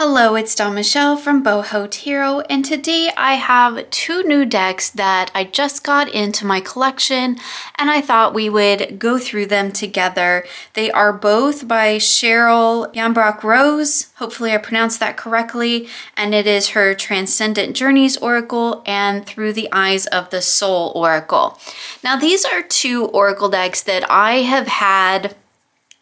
Hello, it's Dawn Michelle from Boho Tarot, and today I have two new decks that I just got into my collection, and I thought we would go through them together. They are both by Cheryl Yambrach Rose, hopefully I pronounced that correctly, and it is her Transcendent Journeys Oracle and Through the Eyes of the Soul Oracle. Now, these are two Oracle decks that I have had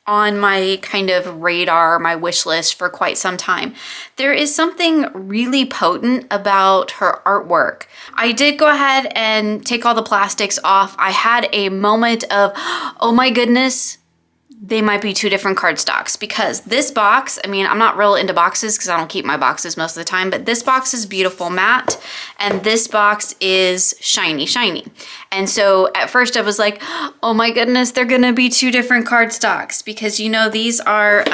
on my kind of radar, my wish list for quite some time. There is something really potent about her artwork. I did go ahead and take all the plastics off. I had a moment of, oh my goodness, they might be two different cardstocks, because this box, I mean, I'm not real into boxes because I don't keep my boxes most of the time, but this box is beautiful matte and this box is shiny. And so at first I was like, oh my goodness, they're gonna be two different cardstocks, because you know, these are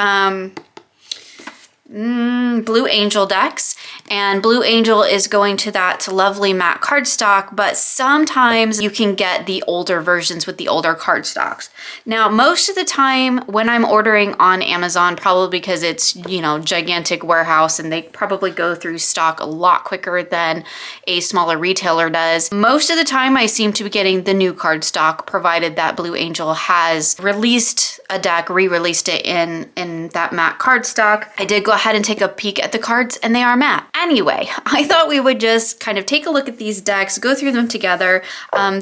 Blue Angel decks, and Blue Angel is going to that lovely matte cardstock, but sometimes you can get the older versions with the older cardstocks. Now, most of the time when I'm ordering on Amazon, probably because it's, you know, gigantic warehouse and they probably go through stock a lot quicker than a smaller retailer does, most of the time I seem to be getting the new cardstock, provided that Blue Angel has released a deck, re-released it in that matte cardstock. I did go ahead and take a peek at the cards and they are matte. Anyway, I thought we would just kind of take a look at these decks, go through them together.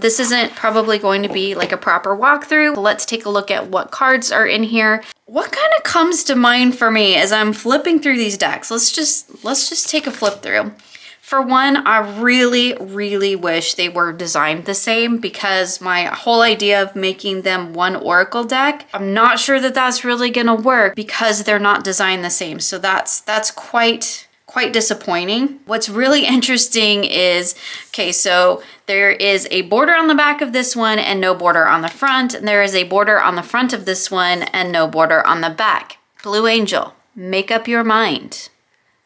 This isn't probably going to be like a proper walkthrough. Let's take a look at what cards are in here. What kind of comes to mind for me as I'm flipping through these decks? Let's just take a flip through. For one, I really wish they were designed the same, because my whole idea of making them one Oracle deck, I'm not sure that that's really gonna work because they're not designed the same. So that's quite disappointing. What's really interesting is, okay, so there is a border on the back of this one and no border on the front, and there is a border on the front of this one and no border on the back. Blue Angel, make up your mind.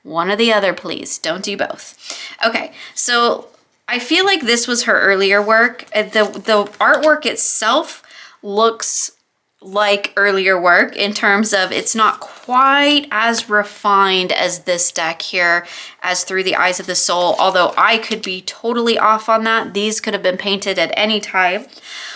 One or the other, please. Don't do both. Okay, so I feel like this was her earlier work. The artwork itself looks like earlier work in terms of it's not quite as refined as this deck here, as Through the Eyes of the Soul, although I could be totally off on that. These could have been painted at any time.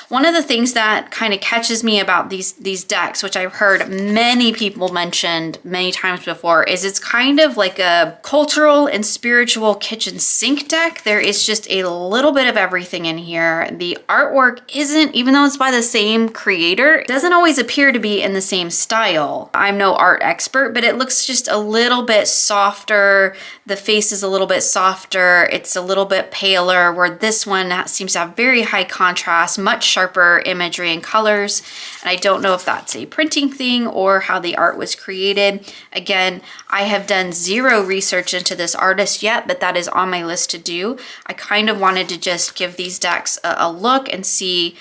One of the things that kind of catches me about these decks, which I've heard many people mentioned many times before, is it's kind of like a cultural and spiritual kitchen sink deck. There is just a little bit of everything in here. The artwork isn't, even though it's by the same creator, it doesn't always appear to be in the same style. I'm no art expert, but it looks just a little bit softer. The face is a little bit softer. It's a little bit paler, where this one seems to have very high contrast, much sharper imagery and colors. And I don't know if that's a printing thing or how the art was created. Again, I have done zero research into this artist yet, but that is on my list to do. I kind of wanted to just give these decks a look and see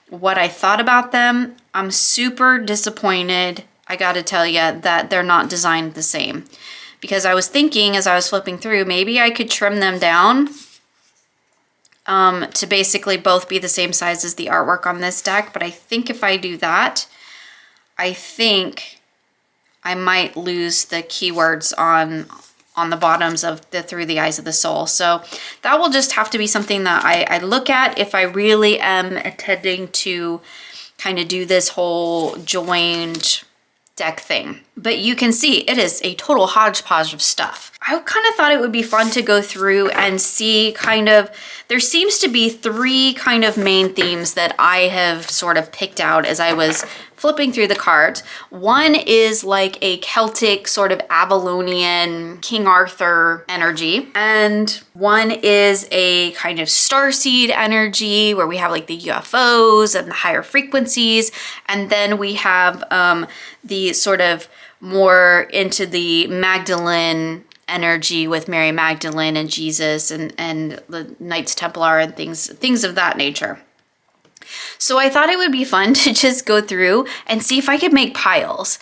what I thought about them. I'm super disappointed, I gotta tell you, that they're not designed the same. Because I was thinking as I was flipping through, maybe I could trim them down to basically both be the same size as the artwork on this deck. But I think if I do that, I think I might lose the keywords on the bottoms of the Through the Eyes of the Soul. So that will just have to be something that I look at if I really am intending to kind of do this whole joined deck thing. But you can see it is a total hodgepodge of stuff. I kind of thought it would be fun to go through and see kind of, there seems to be three kind of main themes that I have sort of picked out as I was flipping through the cards. One is like a Celtic sort of Avalonian King Arthur energy. And one is a kind of starseed energy where we have like the UFOs and the higher frequencies. And then we have the sort of more into the Magdalene energy with Mary Magdalene and Jesus and the Knights Templar and things of that nature. So I thought it would be fun to just go through and see if I could make piles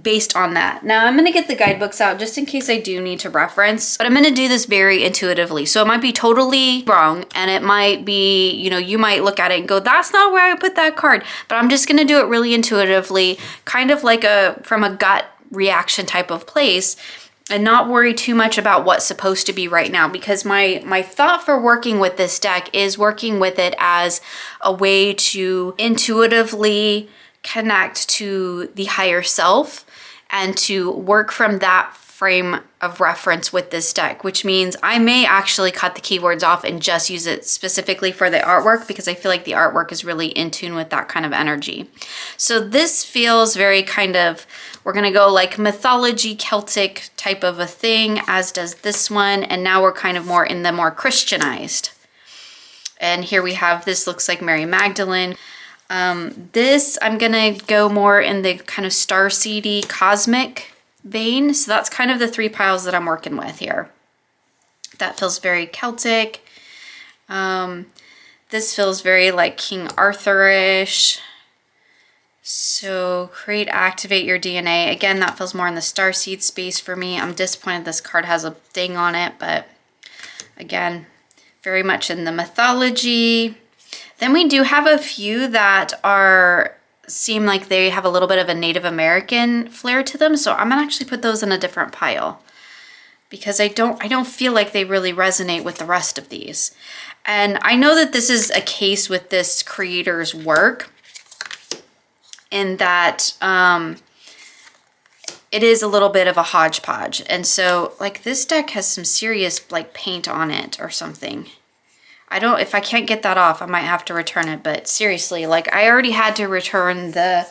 based on that. Now I'm going to get the guidebooks out just in case I do need to reference, but I'm going to do this very intuitively. So it might be totally wrong, and it might be, you know, you might look at it and go, that's not where I put that card, but I'm just going to do it really intuitively, kind of like from a gut reaction type of place. and not worry too much about what's supposed to be right now, because my thought for working with this deck is working with it as a way to intuitively connect to the higher self and to work from that frame of reference with this deck, which means I may actually cut the keywords off and just use it specifically for the artwork, because I feel like the artwork is really in tune with that kind of energy. So this feels very kind of, we're gonna go like mythology, Celtic type of a thing, as does this one. And now we're kind of more in the more Christianized. And here we have, this looks like Mary Magdalene. This, I'm gonna go more in the kind of starseedy cosmic vein. So that's kind of the 3 piles that I'm working with here. That feels very Celtic. This feels very like King Arthur-ish. So create, activate your DNA. Again, that feels more in the starseed space for me. I'm disappointed this card has a thing on it, but again, very much in the mythology. Then we do have a few that seem like they have a little bit of a Native American flair to them. So I'm gonna actually put those in a different pile, because I don't feel like they really resonate with the rest of these. And I know that this is a case with this creator's work, in that it is a little bit of a hodgepodge. And so like this deck has some serious like paint on it or something. If I can't get that off, I might have to return it. But seriously, like I already had to return the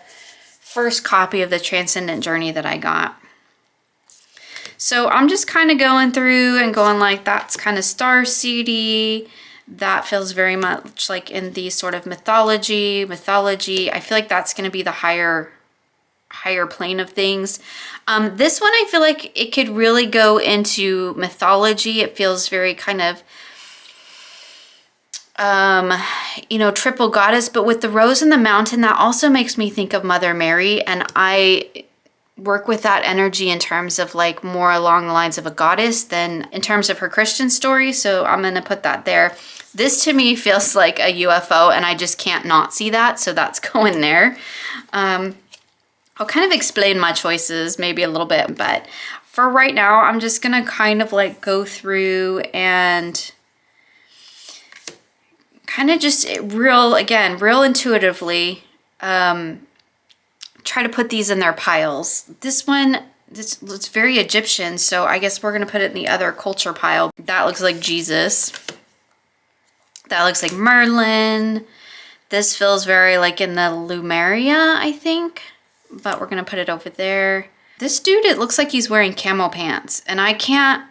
first copy of the Transcendent Journey that I got. So I'm just kind of going through and going like, that's kind of starseedy. That feels very much like in the sort of mythology. I feel like that's going to be the higher plane of things. This one, I feel like it could really go into mythology. It feels very kind of, you know, triple goddess, but with the rose and the mountain, that also makes me think of Mother Mary. And I work with that energy in terms of like more along the lines of a goddess than in terms of her Christian story. So I'm going to put that there. This to me feels like a UFO, and I just can't not see that. So that's going there. I'll kind of explain my choices maybe a little bit, but for right now, I'm just going to kind of like go through and kind of just real intuitively try to put these in their piles. This one, it's very Egyptian, so I guess we're going to put it in the other culture pile. That looks like Jesus. That looks like Merlin. This feels very like in the Lemuria, I think, but we're going to put it over there. This dude, it looks like he's wearing camo pants, and I can't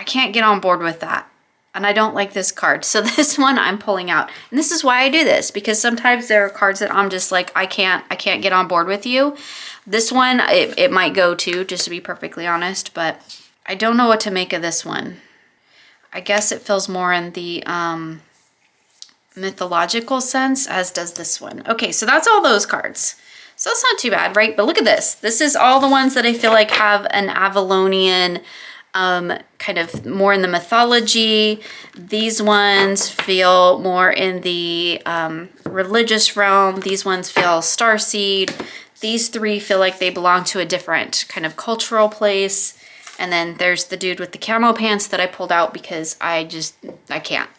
get on board with that. And I don't like this card. So this one I'm pulling out. And this is why I do this, because sometimes there are cards that I'm just like, I can't get on board with you. This one, it might go to, just to be perfectly honest, but I don't know what to make of this one. I guess it feels more in the mythological sense, as does this one. Okay, so that's all those cards. So that's not too bad, right? But look at this. This is all the ones that I feel like have an Avalonian kind of more in the mythology. These ones feel more in the religious realm. These ones feel starseed. These 3 feel like they belong to a different kind of cultural place. And then there's the dude with the camo pants that I pulled out because I can't.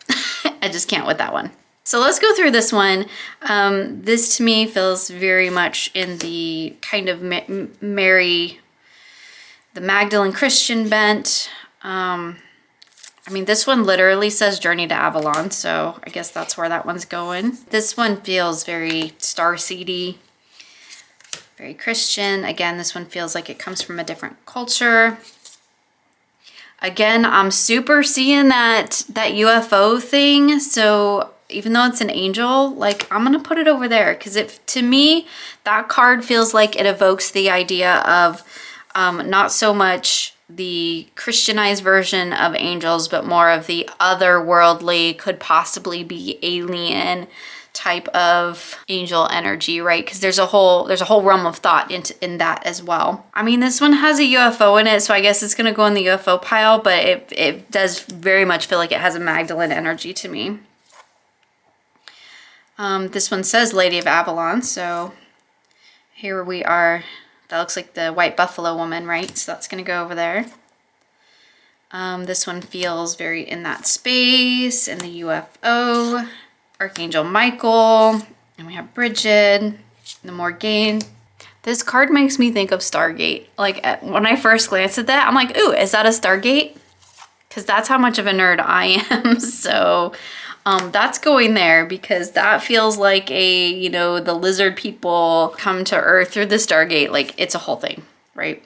I just can't with that one. So let's go through this one. This to me feels very much in the kind of Mary, the Magdalene Christian bent. I mean, this one literally says Journey to Avalon, so I guess that's where that one's going. This one feels very starseedy, very Christian. Again, this one feels like it comes from a different culture. Again, I'm super seeing that UFO thing, so even though it's an angel, like I'm gonna put it over there, because to me, that card feels like it evokes the idea of not so much the Christianized version of angels, but more of the otherworldly, could possibly be alien type of angel energy, right? Because there's a whole realm of thought in that as well. I mean, this one has a UFO in it, so I guess it's gonna go in the UFO pile, but it does very much feel like it has a Magdalene energy to me. This one says Lady of Avalon, so here we are. That looks like the white buffalo woman, right? So that's gonna go over there. This one feels very in that space, in the UFO, Archangel Michael, and we have Bridget, the Morgaine. This card makes me think of Stargate. Like when I first glanced at that, I'm like, ooh, is that a Stargate? Because that's how much of a nerd I am. So that's going there because that feels like a, you know, the lizard people come to Earth through the Stargate. Like it's a whole thing, right?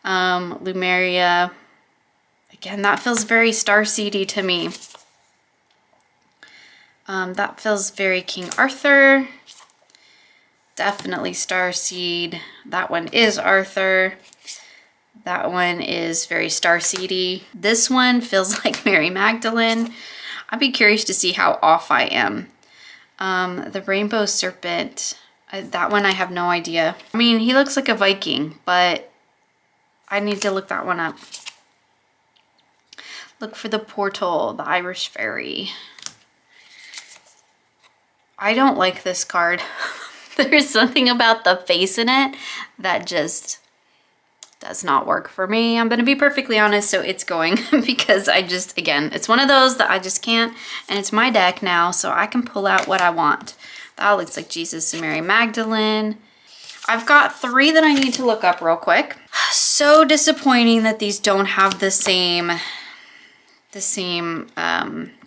Lumeria. Again, that feels very starseedy to me. That feels very King Arthur. Definitely starseed. That one is Arthur. That one is very starseedy. This one feels like Mary Magdalene. I'd be curious to see how off I am. The Rainbow Serpent. That one I have no idea. I mean, he looks like a Viking, but I need to look that one up. Look for the Portal, the Irish Fairy. I don't like this card. There's something about the face in it that just does not work for me. I'm gonna be perfectly honest, so it's going because I just, again, it's one of those that I just can't, and it's my deck now, so I can pull out what I want. That looks like Jesus and Mary Magdalene. I've got 3 that I need to look up real quick. So disappointing that these don't have the same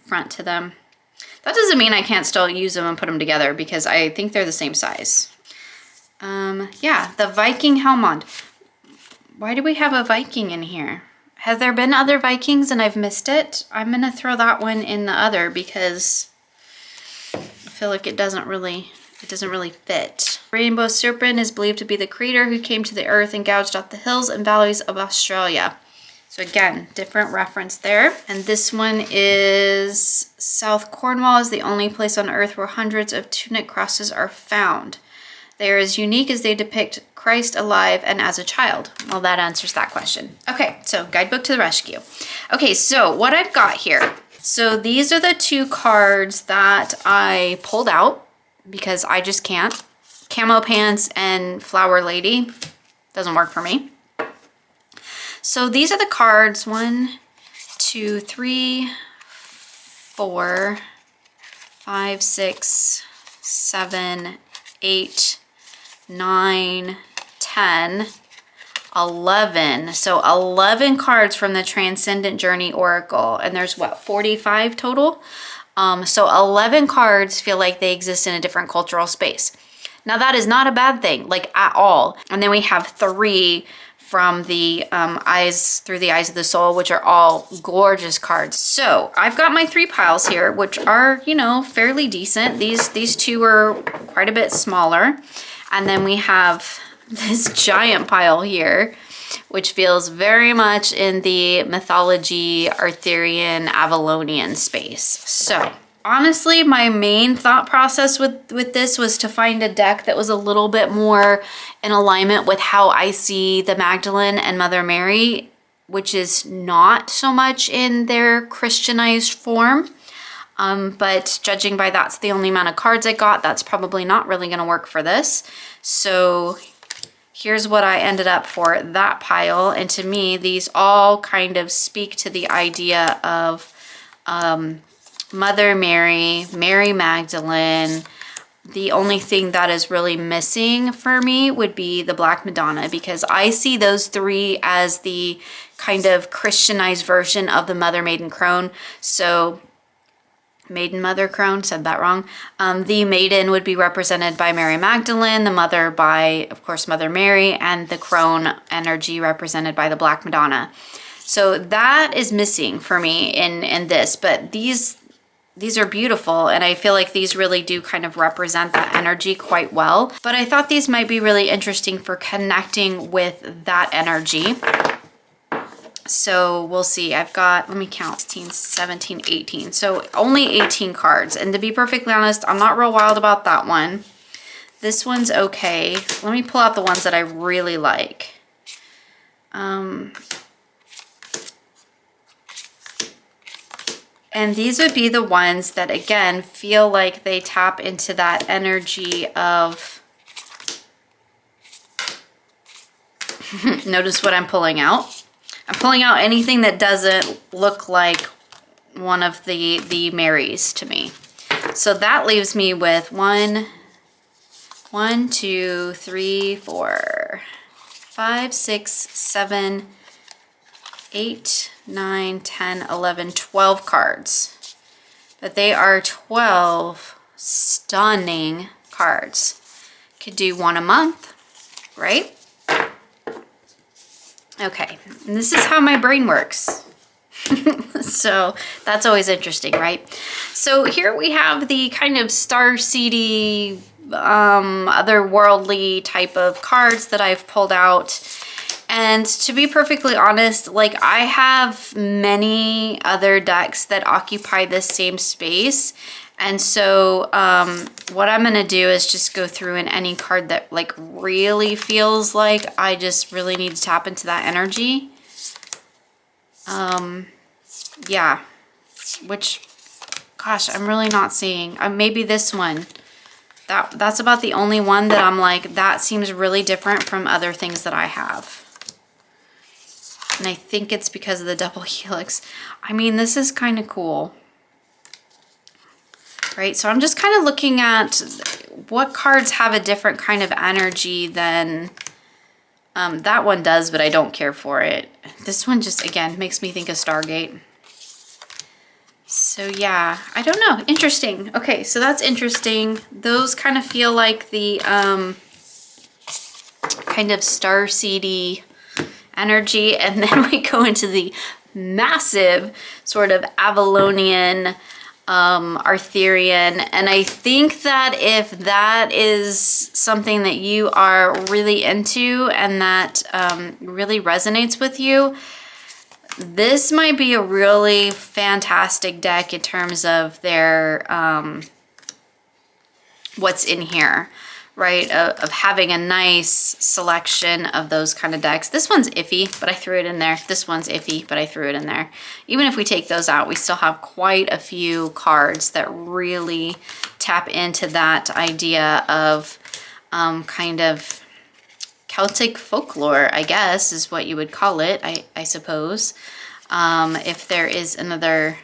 front to them. That doesn't mean I can't still use them and put them together because I think they're the same size. Yeah, the Viking Helmond. Why do we have a Viking in here? Have there been other Vikings and I've missed it? I'm gonna throw that one in the other because I feel like it doesn't really fit. Rainbow Serpent is believed to be the creator who came to the earth and gouged out the hills and valleys of Australia. So again, different reference there. And this one is South Cornwall is the only place on earth where hundreds of tunic crosses are found. They are as unique as they depict Christ alive and as a child. Well, that answers that question. Okay, so Guidebook to the Rescue. Okay, so what I've got here. So these are the 2 cards that I pulled out because I just can't. Camo Pants and Flower Lady doesn't work for me. So these are the cards 1, 2, 3, 4, 5, 6, 7, 8, 9, 10, 11. So 11 cards from the Transcendent Journey Oracle. And there's what, 45 total? So 11 cards feel like they exist in a different cultural space. Now that is not a bad thing, like at all. And then we have 3 from the Eyes Through the Eyes of the Soul, which are all gorgeous cards. So I've got my 3 piles here, which are, you know, fairly decent. These 2 are quite a bit smaller. And then we have this giant pile here, which feels very much in the mythology, Arthurian, Avalonian space. So honestly, my main thought process with this was to find a deck that was a little bit more in alignment with how I see the Magdalene and Mother Mary, which is not so much in their Christianized form. But judging by that's the only amount of cards I got, that's probably not really going to work for this. So here's what I ended up for that pile. And to me, these all kind of speak to the idea of Mother Mary, Mary Magdalene. The only thing that is really missing for me would be the Black Madonna, because I see those 3 as the kind of Christianized version of the Mother Maiden Crone. So Maiden Mother Crone, said that wrong. The Maiden would be represented by Mary Magdalene, the Mother by, of course, Mother Mary, and the Crone energy represented by the Black Madonna. So that is missing for me in this, but these are beautiful, and I feel like these really do kind of represent that energy quite well. But I thought these might be really interesting for connecting with that energy. So we'll see. I've got, let me count, 16, 17, 18. So only 18 cards. And to be perfectly honest, I'm not real wild about that one. This one's okay. Let me pull out the ones that I really like. And these would be the ones that, again, feel like they tap into that energy of, notice what I'm pulling out. I'm pulling out anything that doesn't look like one of the Marys to me. So that leaves me with 1, 2, 3, 4, 5, 6, 7, 8, 9, 10, 11, 12 cards. But they are 12 stunning cards. Could do one a month, right? Okay, and this is how my brain works. So that's always interesting, right? So here we have the kind of star-seedy, otherworldly type of cards that I've pulled out. And to be perfectly honest, like I have many other decks that occupy this same space. And so what I'm going to do is just go through and any card that like really feels like I just really need to tap into that energy. Yeah, which, gosh, I'm really not seeing. Maybe this one. That's about the only one that I'm like, that seems really different from other things that I have. And I think it's because of the double helix. I mean, this is kind of cool. Right, so I'm just kind of looking at what cards have a different kind of energy than that one does, but I don't care for it. This one just, again, makes me think of Stargate. So yeah, I don't know. Interesting. Okay, so that's interesting. Those kind of feel like the kind of star-seedy energy. And then we go into the massive sort of Avalonian, Arthurian. And I think that if that is something that you are really into and that really resonates with you, this might be a really fantastic deck in terms of their, what's in here, right? Of having a nice selection of those kind of decks. This one's iffy, but I threw it in there. This one's iffy, but I threw it in there. Even if we take those out, we still have quite a few cards that really tap into that idea of kind of Celtic folklore, I guess, is what you would call it, I suppose. If there is another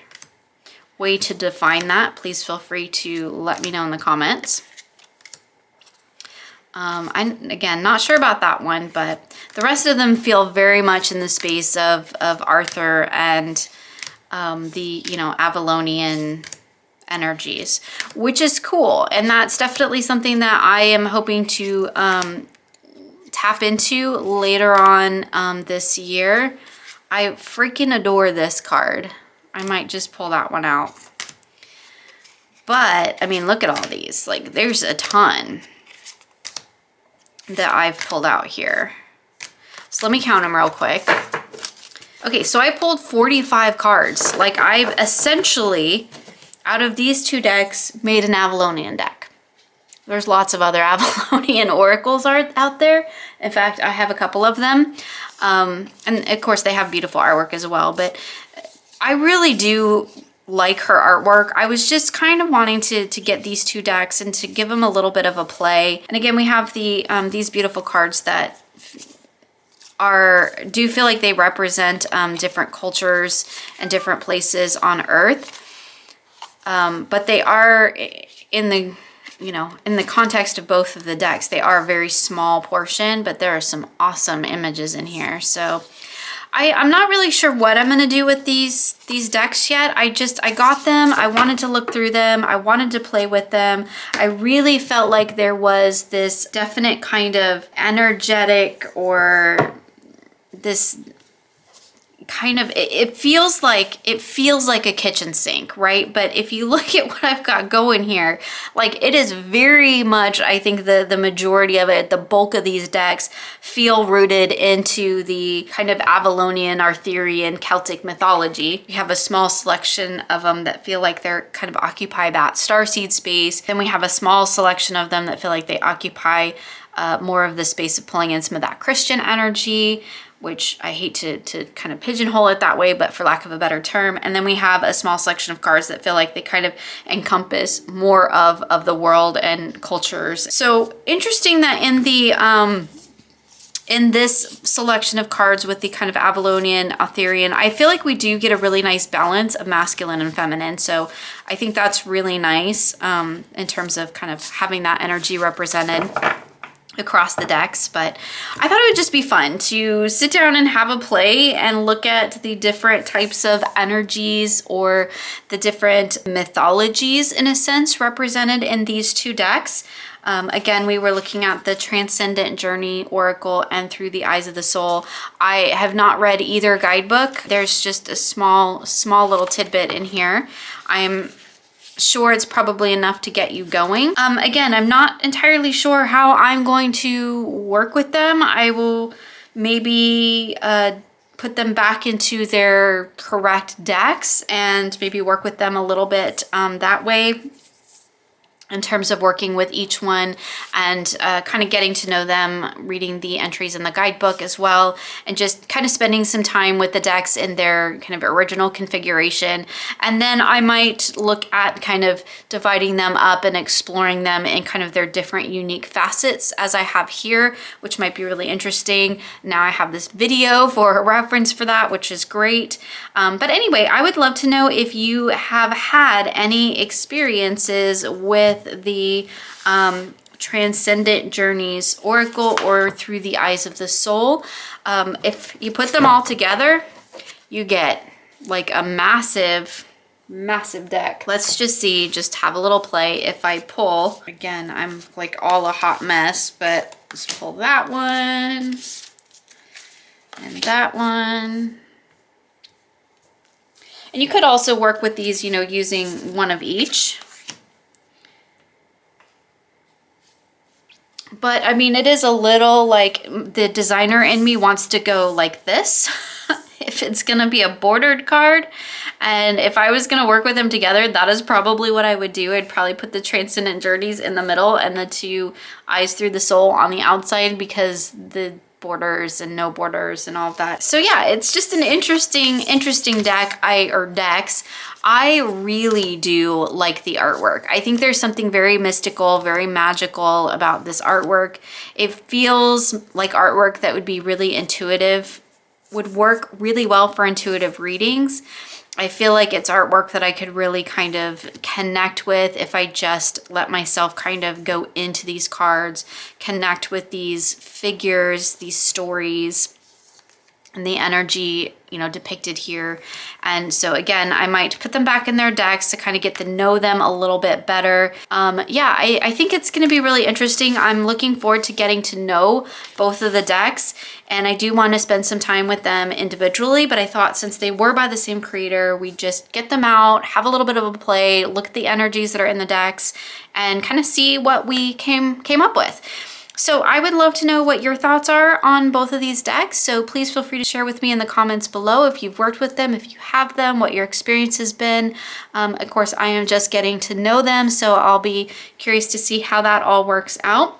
way to define that, please feel free to let me know in the comments. I'm, again, not sure about that one, but the rest of them feel very much in the space of Arthur and the, you know, Avalonian energies, which is cool. And that's definitely something that I am hoping to tap into later on this year. I freaking adore this card. I might just pull that one out. But, I mean, look at all these. Like, there's a ton that I've pulled out here. So let me count them real quick. Okay, so I pulled 45 cards. Like, I've essentially, out of these two decks, made an Avalonian deck. There's lots of other Avalonian oracles out there. In fact, I have a couple of them. And of course, they have beautiful artwork as well. But I really do like her artwork. I was just kind of wanting to get these two decks and to give them a little bit of a play. And again, we have the these beautiful cards that do feel like they represent different cultures and different places on Earth. But they are in the, you know, in the context of both of the decks, they are a very small portion, but there are some awesome images in here. So I'm not really sure what I'm going to do with these decks yet. I got them. I wanted to look through them. I wanted to play with them. I really felt like there was this definite kind of energetic, or this kind of, it feels like a kitchen sink, right? But if you look at what I've got going here, like, it is very much, I think the majority of it, the bulk of these decks feel rooted into the kind of Avalonian, Arthurian, Celtic mythology. We have a small selection of them that feel like they're kind of occupy that starseed space. Then we have a small selection of them that feel like they occupy more of the space of pulling in some of that Christian energy, which I hate to kind of pigeonhole it that way, but for lack of a better term. And then we have a small selection of cards that feel like they kind of encompass more of the world and cultures. So interesting that in in this selection of cards with the kind of Avalonian, Arthurian, I feel like we do get a really nice balance of masculine and feminine. So I think that's really nice in terms of kind of having that energy represented across the decks. But I thought it would just be fun to sit down and have a play and look at the different types of energies or the different mythologies, in a sense, represented in these two decks. Again, we were looking at the Transcendent Journey Oracle and Through the Eyes of the Soul. I have not read either guidebook. There's just a small little tidbit in here. I'm sure it's probably enough to get you going. Again, I'm not entirely sure how I'm going to work with them. I will maybe put them back into their correct decks and maybe work with them a little bit that way, in terms of working with each one and kind of getting to know them, reading the entries in the guidebook as well, and just kind of spending some time with the decks in their kind of original configuration. And then I might look at kind of dividing them up and exploring them in kind of their different unique facets, as I have here, which might be really interesting. Now I have this video for a reference for that, which is great. But anyway, I would love to know if you have had any experiences with the Transcendent Journeys Oracle or Through the Eyes of the Soul. If you put them all together, you get like a massive deck. Let's just see, just have a little play. If I pull, again, I'm like all a hot mess, but let's pull that one and that one. And you could also work with these, you know, using one of each. But I mean, it is a little like the designer in me wants to go like this if it's gonna be a bordered card. And if I was gonna work with them together, that is probably what I would do. I'd probably put the Transcendent Journeys in the middle and the Two Eyes Through the Soul on the outside, because the borders and no borders and all of that. So yeah, it's just an interesting deck, decks. I really do like the artwork. I think there's something very mystical, very magical about this artwork. It feels like artwork that would be really intuitive, would work really well for intuitive readings. I feel like it's artwork that I could really kind of connect with if I just let myself kind of go into these cards, connect with these figures, these stories, and the energy, you know, depicted here. And so again, I might put them back in their decks to kind of get to know them a little bit better. Yeah, I think it's going to be really interesting. I'm looking forward to getting to know both of the decks, and I do want to spend some time with them individually, but I thought since they were by the same creator, we just get them out, have a little bit of a play, look at the energies that are in the decks, and kind of see what we came up with. So I would love to know what your thoughts are on both of these decks. So please feel free to share with me in the comments below if you've worked with them, if you have them, what your experience has been. Of course, I am just getting to know them, so I'll be curious to see how that all works out.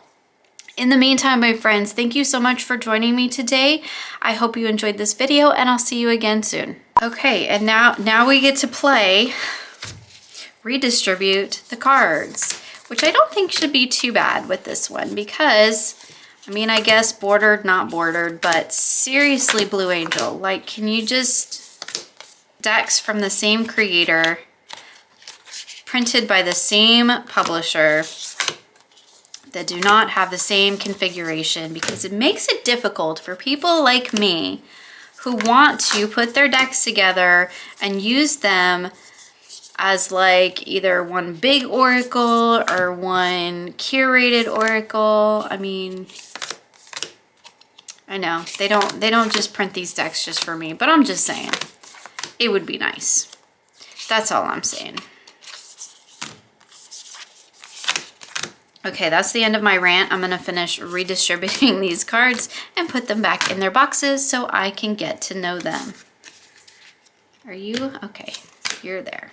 In the meantime, my friends, thank you so much for joining me today. I hope you enjoyed this video, and I'll see you again soon. Okay, and now we get to play Redistribute the Cards, which I don't think should be too bad with this one, because, I mean, I guess bordered, not bordered, but seriously, Blue Angel, like, can you just, decks from the same creator, printed by the same publisher, that do not have the same configuration, because it makes it difficult for people like me who want to put their decks together and use them as like either one big oracle or one curated oracle. I mean, I know they don't just print these decks just for me, but I'm just saying it would be nice. That's all I'm saying. Okay, that's the end of my rant. I'm gonna finish redistributing these cards and put them back in their boxes so I can get to know them. Are you? Okay, you're there.